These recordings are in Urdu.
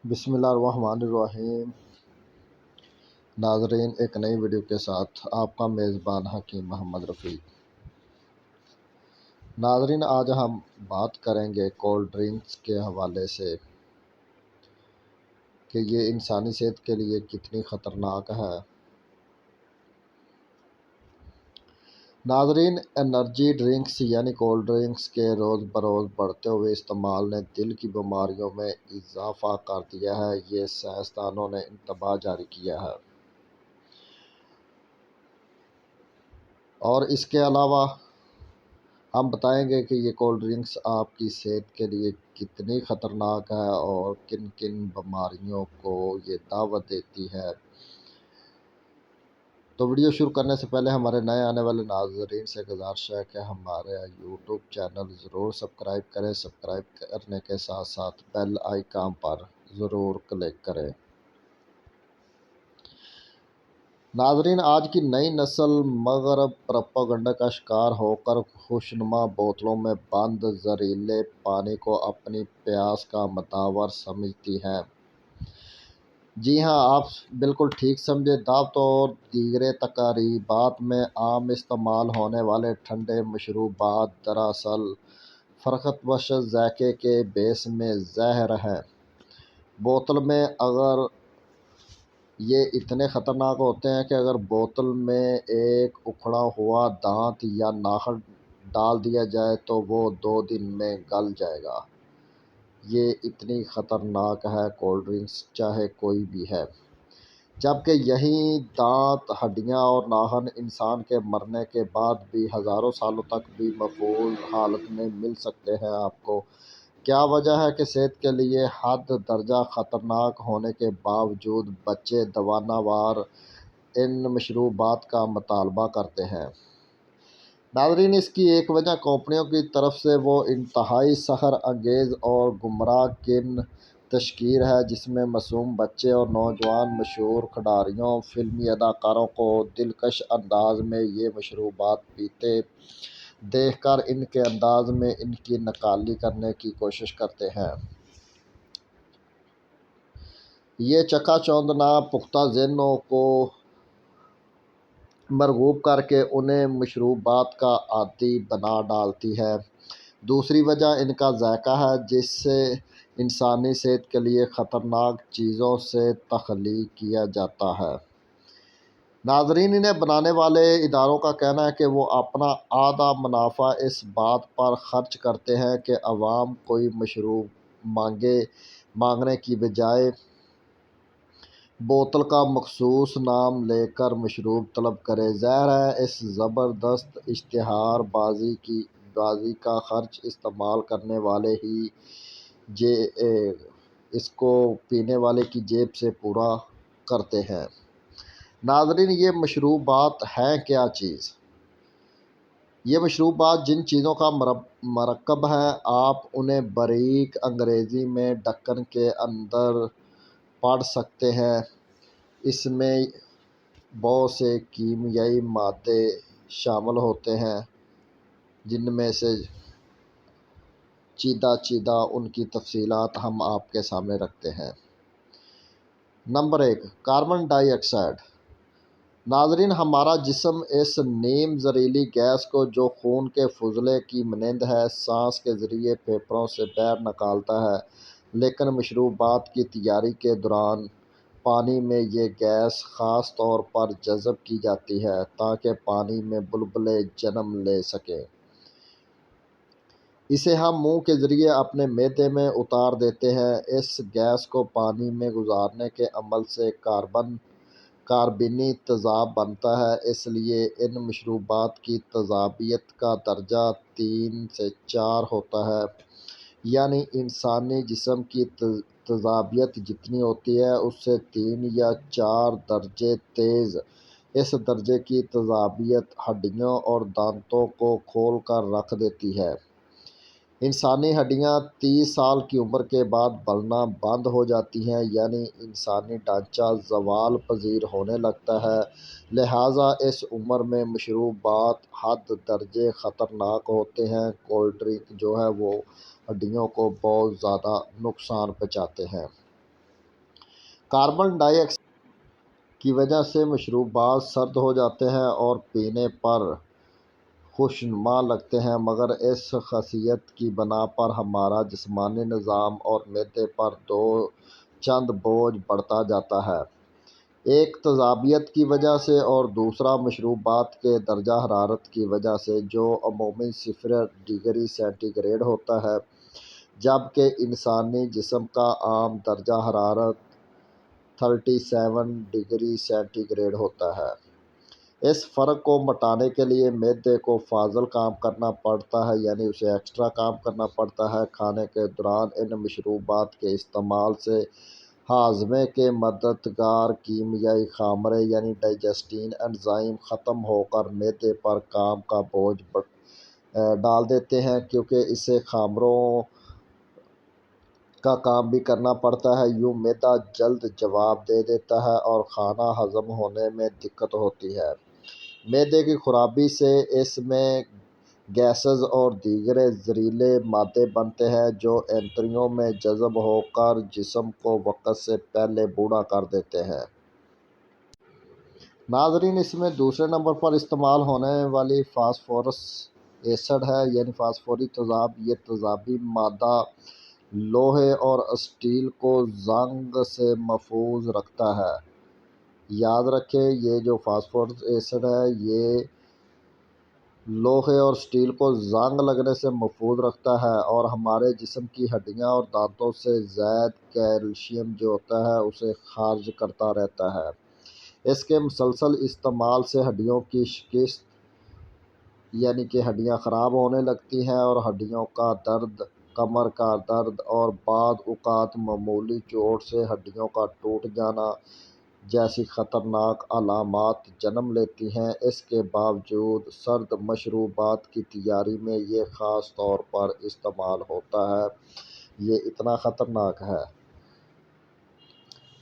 بسم اللہ الرحمن الرحیم۔ ناظرین، ایک نئی ویڈیو کے ساتھ آپ کا میزبان حکیم محمد رفیق۔ ناظرین، آج ہم بات کریں گے کولڈ ڈرنکس کے حوالے سے کہ یہ انسانی صحت کے لیے کتنی خطرناک ہے۔ ناظرین، انرجی ڈرنکس یعنی کولڈ ڈرنکس کے روز بروز بڑھتے ہوئے استعمال نے دل کی بیماریوں میں اضافہ کر دیا ہے، یہ سائنسدانوں نے انتباہ جاری کیا ہے۔ اور اس کے علاوہ ہم بتائیں گے کہ یہ کولڈ ڈرنکس آپ کی صحت کے لیے کتنی خطرناک ہے اور کن کن بیماریوں کو یہ دعوت دیتی ہے۔ تو ویڈیو شروع کرنے سے پہلے ہمارے نئے آنے والے ناظرین سے گزارش ہے کہ ہمارے یوٹیوب چینل ضرور سبسکرائب کریں۔ سبسکرائب کرنے کے ساتھ ساتھ بیل آئیکن پر ضرور کلک کریں۔ ناظرین، آج کی نئی نسل مغرب پروپیگنڈا کا شکار ہو کر خوشنما بوتلوں میں بند زہریلے پانی کو اپنی پیاس کا مداوع سمجھتی ہے۔ جی ہاں، آپ بالکل ٹھیک سمجھے۔ دعوت اور دیگر تقریبات میں عام استعمال ہونے والے ٹھنڈے مشروبات دراصل فرقت بخش ذائقے کے بیس میں زہر ہیں۔ بوتل میں اگر یہ اتنے خطرناک ہوتے ہیں کہ اگر بوتل میں ایک اکھڑا ہوا دانت یا ناخن ڈال دیا جائے تو وہ 2 دن میں گل جائے گا۔ یہ اتنی خطرناک ہے کولڈ ڈرنکس، چاہے کوئی بھی ہے۔ جبکہ یہی دانت، ہڈیاں اور ناخن انسان کے مرنے کے بعد بھی ہزاروں سالوں تک بھی محفوظ حالت میں مل سکتے ہیں آپ کو۔ کیا وجہ ہے کہ صحت کے لیے حد درجہ خطرناک ہونے کے باوجود بچے دیوانہ وار ان مشروبات کا مطالبہ کرتے ہیں؟ ناظرین، اس کی ایک وجہ کمپنیوں کی طرف سے وہ انتہائی سحر انگیز اور گمراہ کن تشہیر ہے جس میں معصوم بچے اور نوجوان مشہور کھلاڑیوں، فلمی اداکاروں کو دلکش انداز میں یہ مشروبات پیتے دیکھ کر ان کے انداز میں ان کی نقالی کرنے کی کوشش کرتے ہیں۔ یہ چکا چوندھ ناپختہ ذہنوں کو مرغوب کر کے انہیں مشروبات کا عادی بنا ڈالتی ہے۔ دوسری وجہ ان کا ذائقہ ہے جسے انسانی صحت کے لیے خطرناک چیزوں سے تخلیق کیا جاتا ہے۔ ناظرین، انہیں بنانے والے اداروں کا کہنا ہے کہ وہ اپنا آدھا منافع اس بات پر خرچ کرتے ہیں کہ عوام کوئی مشروب مانگنے کی بجائے بوتل کا مخصوص نام لے کر مشروب طلب کرے۔ ظاہر ہے اس زبردست اشتہار بازی کا خرچ استعمال کرنے والے ہی اس کو پینے والے کی جیب سے پورا کرتے ہیں۔ ناظرین، یہ مشروبات ہیں کیا چیز؟ یہ مشروبات جن چیزوں کا مرکب ہے، آپ انہیں باریک انگریزی میں ڈھکن کے اندر پڑھ سکتے ہیں۔ اس میں بہت سے کیمیائی مادے شامل ہوتے ہیں جن میں سے چیدہ ان کی تفصیلات ہم آپ کے سامنے رکھتے ہیں۔ نمبر 1، کاربن ڈائی آکسائیڈ۔ ناظرین، ہمارا جسم اس نیم زہریلی گیس کو جو خون کے فضلے کی مانند ہے سانس کے ذریعے پھیپھڑوں سے باہر نکالتا ہے، لیکن مشروبات کی تیاری کے دوران پانی میں یہ گیس خاص طور پر جذب کی جاتی ہے تاکہ پانی میں بلبلے جنم لے سکیں۔ اسے ہم منہ کے ذریعے اپنے معدے میں اتار دیتے ہیں۔ اس گیس کو پانی میں گزارنے کے عمل سے کاربنی تیزاب بنتا ہے، اس لیے ان مشروبات کی تیزابیت کا درجہ 3 سے 4 ہوتا ہے، یعنی انسانی جسم کی تیزابیت جتنی ہوتی ہے اس سے 3 یا 4 درجے تیز۔ اس درجے کی تیزابیت ہڈیوں اور دانتوں کو کھول کر رکھ دیتی ہے۔ انسانی ہڈیاں 30 سال کی عمر کے بعد بننا بند ہو جاتی ہیں، یعنی انسانی ڈھانچہ زوال پذیر ہونے لگتا ہے۔ لہٰذا اس عمر میں مشروبات حد درجے خطرناک ہوتے ہیں۔ کولڈ ڈرنک جو ہے وہ ہڈیوں کو بہت زیادہ نقصان پہنچاتے ہیں۔ کاربن ڈائی آکسائڈ کی وجہ سے مشروبات سرد ہو جاتے ہیں اور پینے پر خوشنما لگتے ہیں، مگر اس خاصیت کی بنا پر ہمارا جسمانی نظام اور معدے پر چند بوجھ بڑھتا جاتا ہے، ایک تیزابیت کی وجہ سے اور دوسرا مشروبات کے درجہ حرارت کی وجہ سے، جو عموماً 0 ڈگری سینٹی گریڈ ہوتا ہے، جبکہ انسانی جسم کا عام درجہ حرارت 37 ڈگری سینٹی گریڈ ہوتا ہے۔ اس فرق کو مٹانے کے لیے معدے کو فاضل کام کرنا پڑتا ہے، یعنی اسے ایکسٹرا کام کرنا پڑتا ہے۔ کھانے کے دوران ان مشروبات کے استعمال سے ہاضمے کے مددگار کیمیائی خامرے یعنی ڈائجسٹنگ انزائم ختم ہو کر معدے پر کام کا بوجھ ڈال دیتے ہیں، کیونکہ اسے خامروں کا کام بھی کرنا پڑتا ہے۔ یوں معدہ جلد جواب دے دیتا ہے اور کھانا ہضم ہونے میں دقت ہوتی ہے۔ معدے کی خرابی سے اس میں گیسز اور دیگر زہریلے مادے بنتے ہیں، جو آنتڑیوں میں جذب ہو کر جسم کو وقت سے پہلے بوڑھا کر دیتے ہیں۔ ناظرین، اس میں دوسرے نمبر پر استعمال ہونے والی فاسفورس ایسڈ ہے، یعنی فاسفوری تیزاب۔ یہ تیزابی مادہ لوہے اور اسٹیل کو زنگ سے محفوظ رکھتا ہے۔ یاد رکھیں، یہ جو فاسفورس ایسڈ ہے یہ لوہے اور اسٹیل کو زنگ لگنے سے محفوظ رکھتا ہے اور ہمارے جسم کی ہڈیاں اور دانتوں سے زائد کیلشیم جو ہوتا ہے اسے خارج کرتا رہتا ہے۔ اس کے مسلسل استعمال سے ہڈیوں کی شکست یعنی کہ ہڈیاں خراب ہونے لگتی ہیں اور ہڈیوں کا درد، کمر کا درد اور بعض اوقات معمولی چوٹ سے ہڈیوں کا ٹوٹ جانا جیسی خطرناک علامات جنم لیتی ہیں۔ اس کے باوجود سرد مشروبات کی تیاری میں یہ خاص طور پر استعمال ہوتا ہے۔ یہ اتنا خطرناک ہے۔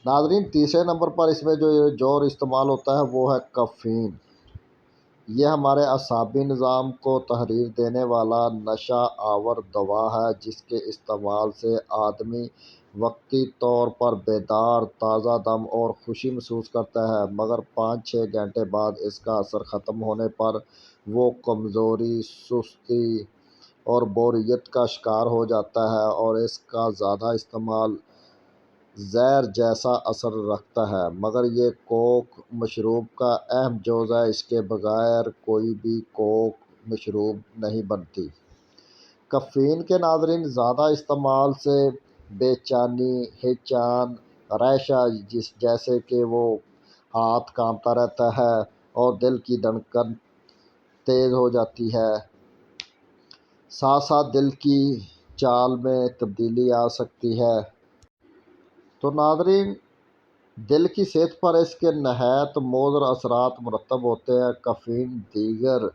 ناظرین، تیسرے نمبر پر اس میں جو جوہر استعمال ہوتا ہے وہ ہے کیفین۔ یہ ہمارے اعصابی نظام کو تحریک دینے والا نشہ آور دوا ہے، جس کے استعمال سے آدمی وقتی طور پر بیدار، تازہ دم اور خوشی محسوس کرتا ہے، مگر 5-6 گھنٹے بعد اس کا اثر ختم ہونے پر وہ کمزوری، سستی اور بوریت کا شکار ہو جاتا ہے اور اس کا زیادہ استعمال زہر جیسا اثر رکھتا ہے۔ مگر یہ کوک مشروب کا اہم جز ہے، اس کے بغیر کوئی بھی کوک مشروب نہیں بنتی۔ کیفین کے ناظرین زیادہ استعمال سے بے چینی، ہچان، ریشہ جیسے کہ وہ ہاتھ کانپتا رہتا ہے اور دل کی دھڑکن تیز ہو جاتی ہے، ساتھ ساتھ دل کی چال میں تبدیلی آ سکتی ہے۔ تو ناظرین، دل کی صحت پر اس کے نہایت مضر اثرات مرتب ہوتے ہیں۔ کیفین دیگر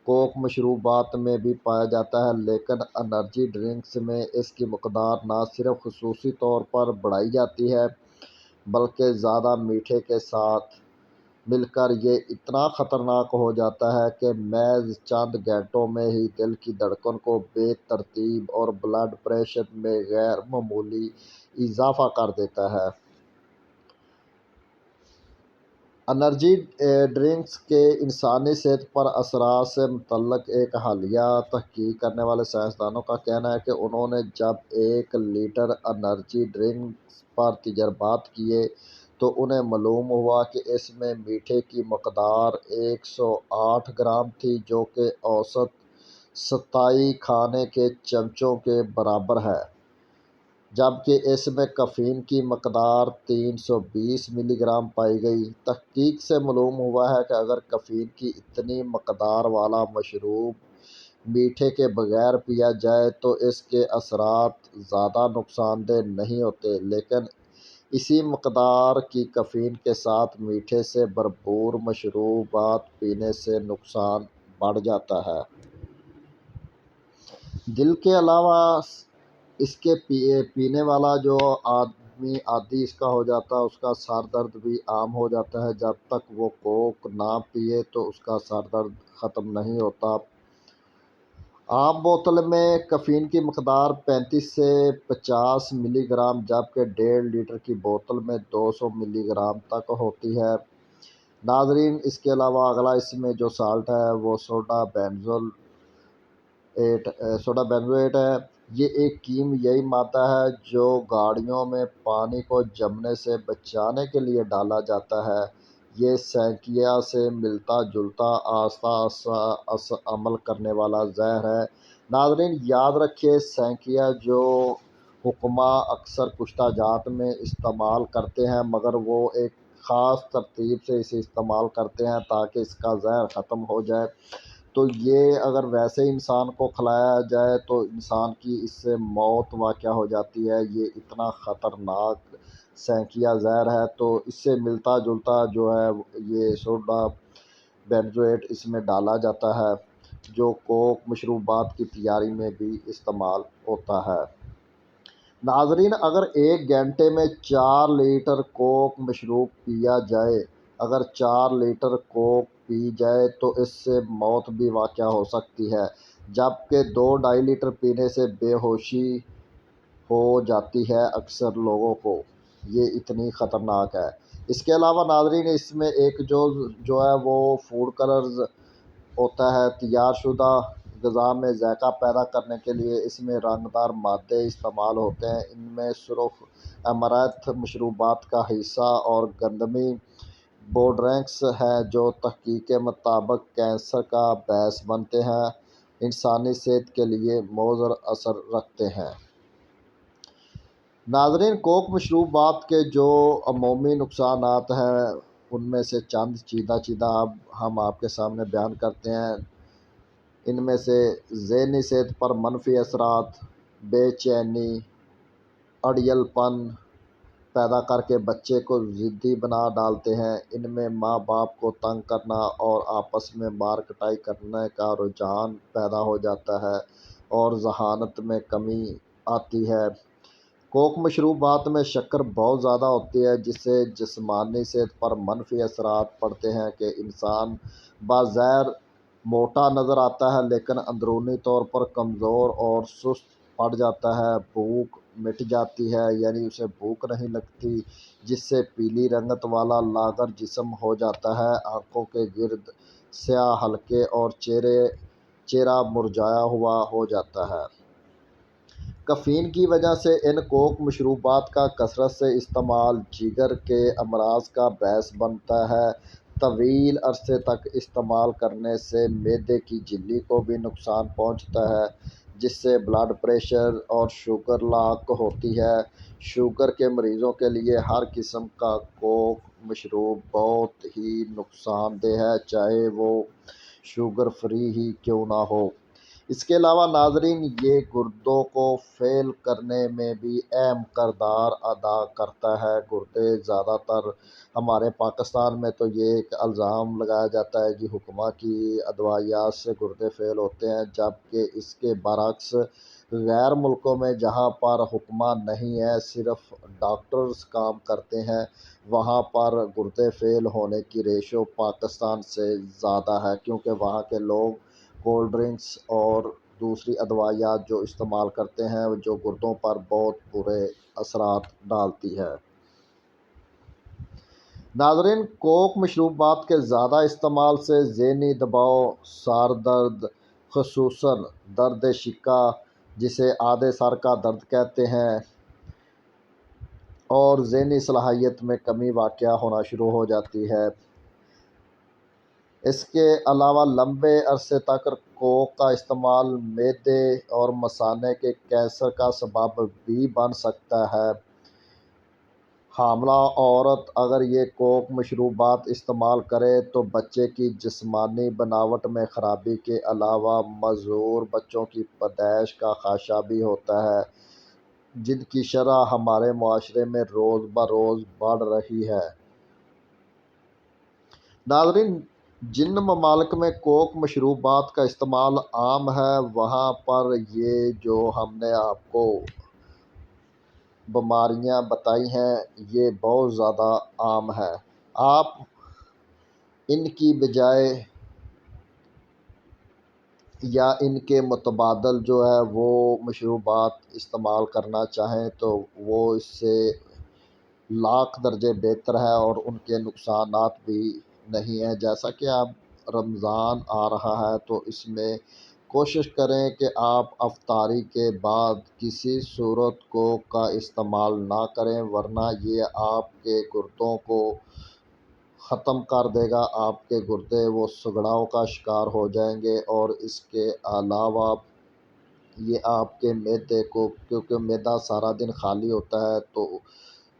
کوک مشروبات میں بھی پایا جاتا ہے، لیکن انرجی ڈرنکس میں اس کی مقدار نہ صرف خصوصی طور پر بڑھائی جاتی ہے بلکہ زیادہ میٹھے کے ساتھ مل کر یہ اتنا خطرناک ہو جاتا ہے کہ محض چند گھنٹوں میں ہی دل کی دھڑکن کو بے ترتیب اور بلڈ پریشر میں غیر معمولی اضافہ کر دیتا ہے۔ انرجی ڈرنکس کے انسانی صحت پر اثرات سے متعلق ایک حالیہ تحقیق کرنے والے سائنسدانوں کا کہنا ہے کہ انہوں نے جب 1 لیٹر انرجی ڈرنکس پر تجربات کیے تو انہیں معلوم ہوا کہ اس میں میٹھے کی مقدار 108 گرام تھی، جو کہ اوسط 27 کھانے کے چمچوں کے برابر ہے، جبکہ اس میں کیفین کی مقدار 320 ملی گرام پائی گئی۔ تحقیق سے معلوم ہوا ہے کہ اگر کیفین کی اتنی مقدار والا مشروب میٹھے کے بغیر پیا جائے تو اس کے اثرات زیادہ نقصان دہ نہیں ہوتے، لیکن اسی مقدار کی کیفین کے ساتھ میٹھے سے بھرپور مشروبات پینے سے نقصان بڑھ جاتا ہے۔ دل کے علاوہ اس کے پینے والا جو آدمی عادی اس کا ہو جاتا ہے، اس کا سر درد بھی عام ہو جاتا ہے۔ جب تک وہ کوک نہ پیے تو اس کا سر درد ختم نہیں ہوتا۔ عام بوتل میں کیفین کی مقدار 35 سے 50 ملی گرام جبکہ 1.5 لیٹر کی بوتل میں 200 ملی گرام تک ہوتی ہے۔ ناظرین، اس کے علاوہ اگلا اس میں جو سالٹ ہے وہ سوڈا بینزویٹ ہے۔ یہ ایک کیمیائی مادہ ہے جو گاڑیوں میں پانی کو جمنے سے بچانے کے لیے ڈالا جاتا ہے۔ یہ سینکیا سے ملتا جلتا آہستہ عمل کرنے والا زہر ہے۔ ناظرین یاد رکھیے، سینکیا جو حکمہ اکثر کشتہ جات میں استعمال کرتے ہیں، مگر وہ ایک خاص ترتیب سے اسے استعمال کرتے ہیں تاکہ اس کا زہر ختم ہو جائے۔ تو یہ اگر ویسے انسان کو کھلایا جائے تو انسان کی اس سے موت واقع ہو جاتی ہے۔ یہ اتنا خطرناک سینکیا زہر ہے۔ تو اس سے ملتا جلتا جو ہے یہ سوڈا بینزویٹ اس میں ڈالا جاتا ہے، جو کوک مشروبات کی تیاری میں بھی استعمال ہوتا ہے۔ ناظرین، اگر 1 گھنٹے میں 4 لیٹر کوک مشروب پیا جائے، اگر 4 لیٹر کوک پی جائے تو اس سے موت بھی واقع ہو سکتی ہے، جبکہ 2-2.5 لیٹر پینے سے بے ہوشی ہو جاتی ہے اکثر لوگوں کو۔ یہ اتنی خطرناک ہے۔ اس کے علاوہ ناظرین، اس میں ایک جو ہے وہ فوڈ کلرز ہوتا ہے۔ تیار شدہ غذا میں ذائقہ پیدا کرنے کے لیے اس میں رنگدار مادے استعمال ہوتے ہیں۔ ان میں سرخ امرانتھ مشروبات کا حصہ اور گندمی بورڈرنکس ہیں جو تحقیق کے مطابق کینسر کا باعث بنتے ہیں، انسانی صحت کے لیے مضر اثر رکھتے ہیں۔ ناظرین، کوک مشروبات کے جو عمومی نقصانات ہیں ان میں سے چند چیدہ اب ہم آپ کے سامنے بیان کرتے ہیں۔ ان میں سے ذہنی صحت پر منفی اثرات، بے چینی، اڑیل پن پیدا کر کے بچے کو ضدی بنا ڈالتے ہیں۔ ان میں ماں باپ کو تنگ کرنا اور آپس میں مار کٹائی کرنے کا رجحان پیدا ہو جاتا ہے اور ذہانت میں کمی آتی ہے۔ کوک مشروبات میں شکر بہت زیادہ ہوتی ہے جس سے جسمانی صحت پر منفی اثرات پڑتے ہیں کہ انسان بظاہر موٹا نظر آتا ہے لیکن اندرونی طور پر کمزور اور سست پڑ جاتا ہے۔ بھوک مٹ جاتی ہے، یعنی اسے بھوک نہیں لگتی، جس سے پیلی رنگت والا لاغر جسم ہو جاتا ہے، آنکھوں کے گرد سیاہ حلقے اور چہرہ مرجھایا ہوا ہو جاتا ہے۔ کیفین کی وجہ سے ان کوک مشروبات کا کثرت سے استعمال جگر کے امراض کا باعث بنتا ہے۔ طویل عرصے تک استعمال کرنے سے معدے کی جھلی کو بھی نقصان پہنچتا ہے، جس سے بلڈ پریشر اور شوگر لاحق ہوتی ہے۔ شوگر کے مریضوں کے لیے ہر قسم کا کوک مشروب بہت ہی نقصان دہ ہے، چاہے وہ شوگر فری ہی کیوں نہ ہو۔ اس کے علاوہ ناظرین، یہ گردوں کو فیل کرنے میں بھی اہم کردار ادا کرتا ہے۔ گردے زیادہ تر ہمارے پاکستان میں تو یہ ایک الزام لگایا جاتا ہے کہ حکومت کی ادویات سے گردے فیل ہوتے ہیں، جبکہ اس کے برعکس غیر ملکوں میں جہاں پر حکومت نہیں ہے، صرف ڈاکٹرز کام کرتے ہیں، وہاں پر گردے فیل ہونے کی ریشو پاکستان سے زیادہ ہے، کیونکہ وہاں کے لوگ کولڈ ڈرنکس اور دوسری ادویات جو استعمال کرتے ہیں جو گردوں پر بہت برے اثرات ڈالتی ہے۔ ناظرین، کوک مشروبات کے زیادہ استعمال سے ذہنی دباؤ، سر درد، خصوصاً درد شکا جسے آدھے سر کا درد کہتے ہیں، اور ذہنی صلاحیت میں کمی واقع ہونا شروع ہو جاتی ہے۔ اس کے علاوہ لمبے عرصے تک کوک کا استعمال معدے اور مثانے کے کینسر کا سبب بھی بن سکتا ہے۔ حاملہ عورت اگر یہ کوک مشروبات استعمال کرے تو بچے کی جسمانی بناوٹ میں خرابی کے علاوہ معذور بچوں کی پیدائش کا خدشہ بھی ہوتا ہے، جن کی شرح ہمارے معاشرے میں روز بروز بڑھ رہی ہے۔ ناظرین، جن ممالک میں کوک مشروبات کا استعمال عام ہے وہاں پر یہ جو ہم نے آپ کو بیماریاں بتائی ہیں یہ بہت زیادہ عام ہے۔ آپ ان کی بجائے یا ان کے متبادل جو ہے وہ مشروبات استعمال کرنا چاہیں تو وہ اس سے لاکھ درجے بہتر ہے اور ان کے نقصانات بھی نہیں ہیں۔ جیسا کہ اب رمضان آ رہا ہے تو اس میں کوشش کریں کہ آپ افطاری کے بعد کسی صورت کا استعمال نہ کریں، ورنہ یہ آپ کے گردوں کو ختم کر دے گا۔ آپ کے گردے وہ سگڑاؤ کا شکار ہو جائیں گے، اور اس کے علاوہ یہ آپ کے معدے کو، کیونکہ معدہ سارا دن خالی ہوتا ہے، تو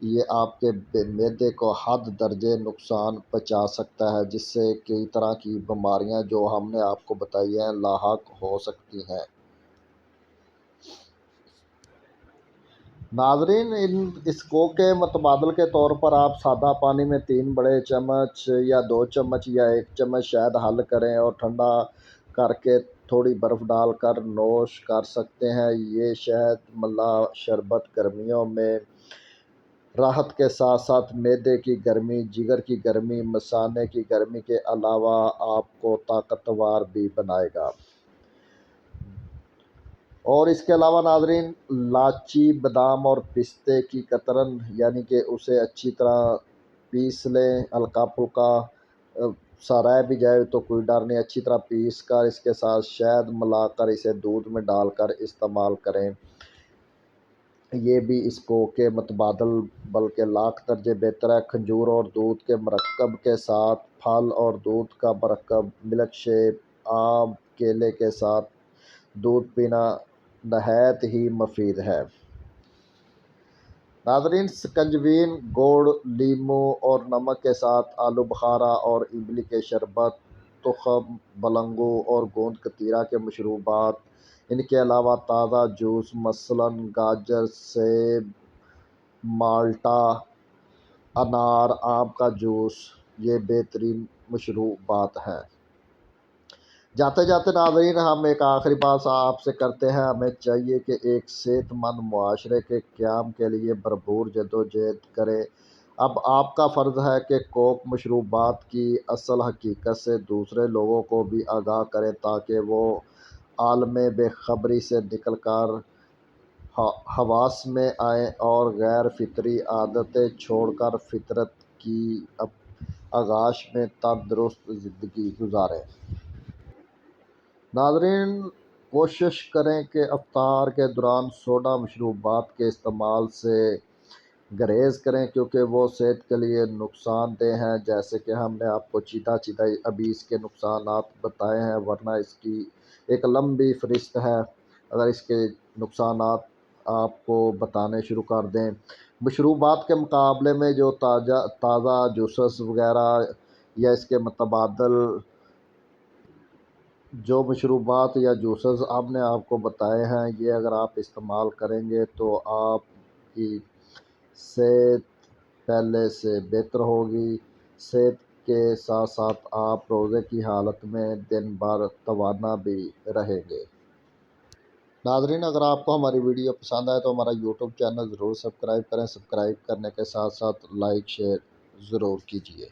یہ آپ کے معدے کو حد درجے نقصان پہنچا سکتا ہے، جس سے کئی طرح کی بیماریاں جو ہم نے آپ کو بتائی ہیں لاحق ہو سکتی ہیں۔ ناظرین، اس کو کے متبادل کے طور پر آپ سادہ پانی میں 3 بڑے چمچ یا 2 چمچ یا 1 چمچ شہد حل کریں اور ٹھنڈا کر کے تھوڑی برف ڈال کر نوش کر سکتے ہیں۔ یہ شہد ملا شربت گرمیوں میں راحت کے ساتھ ساتھ معدے کی گرمی، جگر کی گرمی، مثانے کی گرمی کے علاوہ آپ کو طاقتور بھی بنائے گا۔ اور اس کے علاوہ ناظرین، لاچی، بادام اور پستے کی قطرن یعنی کہ اسے اچھی طرح پیس لیں، ہلکا پھلکا سا رہ بھی جائے تو کوئی ڈر نہیں، اچھی طرح پیس کر اس کے ساتھ شہد ملا کر اسے دودھ میں ڈال کر استعمال کریں۔ یہ بھی اس کو کے متبادل بلکہ لاکھ درجے بہتر ہے۔ کھجور اور دودھ کے مرکب کے ساتھ پھل اور دودھ کا مرکب، ملک شیک، آم، کیلے کے ساتھ دودھ پینا نہایت ہی مفید ہے۔ ناظرین، سکنجبین، گڑ، لیموں اور نمک کے ساتھ آلو بخارا اور املی کے شربت، تخم بلنگو اور گوند کتیرا کے مشروبات، ان کے علاوہ تازہ جوس مثلاً گاجر، سیب، مالٹا، انار، آم کا جوس، یہ بہترین مشروبات ہیں۔ جاتے جاتے ناظرین، ہم ایک آخری بات آپ سے کرتے ہیں۔ ہمیں چاہیے کہ ایک صحت مند معاشرے کے قیام کے لیے بھرپور جدوجہد کریں۔ اب آپ کا فرض ہے کہ کوک مشروبات کی اصل حقیقت سے دوسرے لوگوں کو بھی آگاہ کریں، تاکہ وہ عالم بے خبری سے نکل کر حواس میں آئیں اور غیر فطری عادتیں چھوڑ کر فطرت کی آغوش میں تندرست زندگی گزاریں۔ ناظرین، کوشش کریں کہ افطار کے دوران سوڈا مشروبات کے استعمال سے گریز کریں، کیونکہ وہ صحت کے لیے نقصان دہ ہیں۔ جیسے کہ ہم نے آپ کو چیدہ ابھی اس کے نقصانات بتائے ہیں، ورنہ اس کی ایک لمبی فہرست ہے اگر اس کے نقصانات آپ کو بتانے شروع کر دیں۔ مشروبات کے مقابلے میں جو تازہ جوسز وغیرہ یا اس کے متبادل جو مشروبات یا جوسز ہم نے آپ کو بتائے ہیں، یہ اگر آپ استعمال کریں گے تو آپ کی صحت پہلے سے بہتر ہوگی۔ صحت کے ساتھ ساتھ آپ روزے کی حالت میں دن بھر توانا بھی رہیں گے۔ ناظرین، اگر آپ کو ہماری ویڈیو پسند آئے تو ہمارا یوٹیوب چینل ضرور سبسکرائب کریں۔ سبسکرائب کرنے کے ساتھ ساتھ لائک شیئر ضرور کیجیے۔